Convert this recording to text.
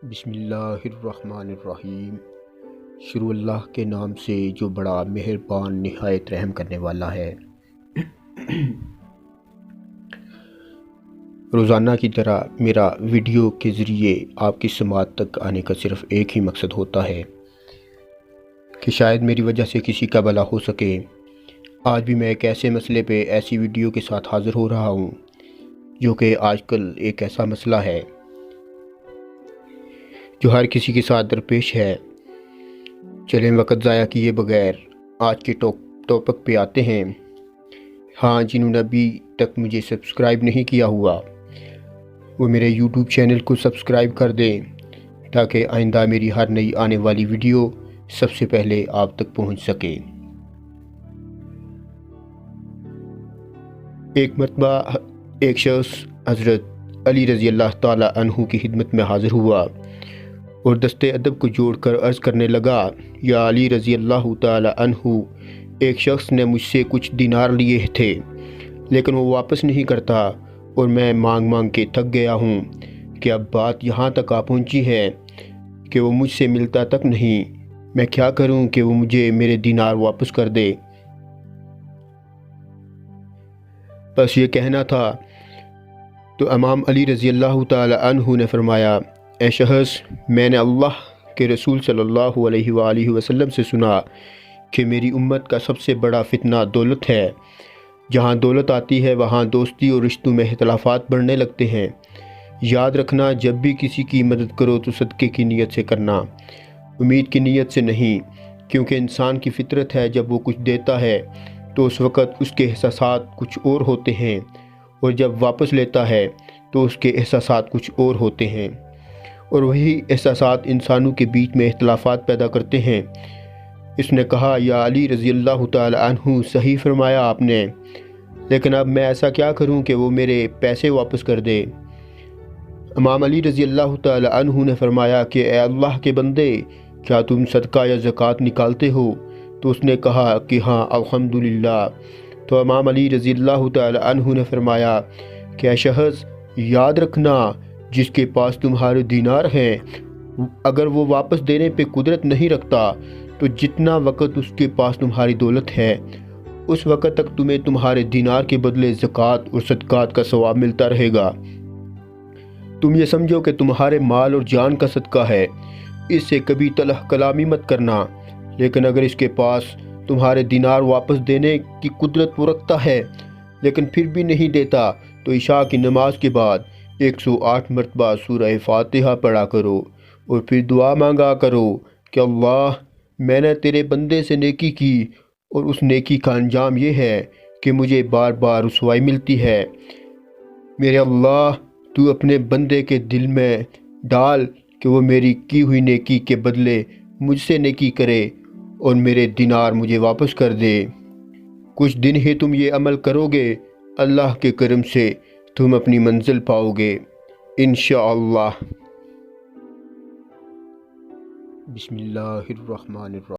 بسم اللہ الرحمن الرحیم۔ شروع اللہ کے نام سے جو بڑا مہربان نہایت رحم کرنے والا ہے۔ روزانہ کی طرح میرا ویڈیو کے ذریعے آپ کی سماعت تک آنے کا صرف ایک ہی مقصد ہوتا ہے کہ شاید میری وجہ سے کسی کا بھلا ہو سکے۔ آج بھی میں ایک ایسے مسئلے پہ ایسی ویڈیو کے ساتھ حاضر ہو رہا ہوں جو کہ آج کل ایک ایسا مسئلہ ہے جو ہر کسی کے ساتھ درپیش ہے۔ چلیں وقت ضائع کیے بغیر آج کے ٹاپک پہ آتے ہیں۔ ہاں، جنہوں نے ابھی تک مجھے سبسکرائب نہیں کیا ہوا وہ میرے یوٹیوب چینل کو سبسکرائب کر دیں تاکہ آئندہ میری ہر نئی آنے والی ویڈیو سب سے پہلے آپ تک پہنچ سکے۔ ایک مرتبہ ایک شخص حضرت علی رضی اللہ تعالی عنہ کی خدمت میں حاضر ہوا اور دستے ادب کو جوڑ کر عرض کرنے لگا، یا علی رضی اللہ تعالی عنہ، ایک شخص نے مجھ سے کچھ دینار لیے تھے لیکن وہ واپس نہیں کرتا اور میں مانگ مانگ کے تھک گیا ہوں کہ اب بات یہاں تک آ پہنچی ہے کہ وہ مجھ سے ملتا تک نہیں۔ میں کیا کروں کہ وہ مجھے میرے دینار واپس کر دے؟ بس یہ کہنا تھا تو امام علی رضی اللہ تعالی عنہ نے فرمایا، اے شخص، میں نے اللہ کے رسول صلی اللہ علیہ وآلہ وسلم سے سنا کہ میری امت کا سب سے بڑا فتنہ دولت ہے۔ جہاں دولت آتی ہے وہاں دوستی اور رشتوں میں اختلافات بڑھنے لگتے ہیں۔ یاد رکھنا، جب بھی کسی کی مدد کرو تو صدقے کی نیت سے کرنا، امید کی نیت سے نہیں، کیونکہ انسان کی فطرت ہے جب وہ کچھ دیتا ہے تو اس وقت اس کے احساسات کچھ اور ہوتے ہیں اور جب واپس لیتا ہے تو اس کے احساسات کچھ اور ہوتے ہیں، اور وہی احساسات انسانوں کے بیچ میں اختلافات پیدا کرتے ہیں۔ اس نے کہا، یا علی رضی اللہ تعالی عنہ، صحیح فرمایا آپ نے، لیکن اب میں ایسا کیا کروں کہ وہ میرے پیسے واپس کر دے؟ امام علی رضی اللہ تعالی عنہ نے فرمایا کہ اے اللہ کے بندے، کیا تم صدقہ یا زکوٰۃ نکالتے ہو؟ تو اس نے کہا کہ ہاں الحمدللہ۔ تو امام علی رضی اللہ تعالی عنہ نے فرمایا کہ اے شخص، یاد رکھنا، جس کے پاس تمہارے دینار ہیں اگر وہ واپس دینے پہ قدرت نہیں رکھتا تو جتنا وقت اس کے پاس تمہاری دولت ہے اس وقت تک تمہیں تمہارے دینار کے بدلے زکوٰۃ اور صدقات کا ثواب ملتا رہے گا۔ تم یہ سمجھو کہ تمہارے مال اور جان کا صدقہ ہے، اس سے کبھی تلخ کلامی مت کرنا، لیکن اگر اس کے پاس تمہارے دینار واپس دینے کی قدرت وہ رکھتا ہے لیکن پھر بھی نہیں دیتا تو عشاء کی نماز کے بعد 108 مرتبہ سورہ فاتحہ پڑھا کرو اور پھر دعا مانگا کرو کہ اللہ، میں نے تیرے بندے سے نیکی کی اور اس نیکی کا انجام یہ ہے کہ مجھے بار بار رسوائی ملتی ہے۔ میرے اللہ، تو اپنے بندے کے دل میں ڈال کہ وہ میری کی ہوئی نیکی کے بدلے مجھ سے نیکی کرے اور میرے دینار مجھے واپس کر دے۔ کچھ دن ہی تم یہ عمل کرو گے، اللہ کے کرم سے تم اپنی منزل پاؤ گے انشاءاللہ۔ بسم اللہ الرحمن الرحیم۔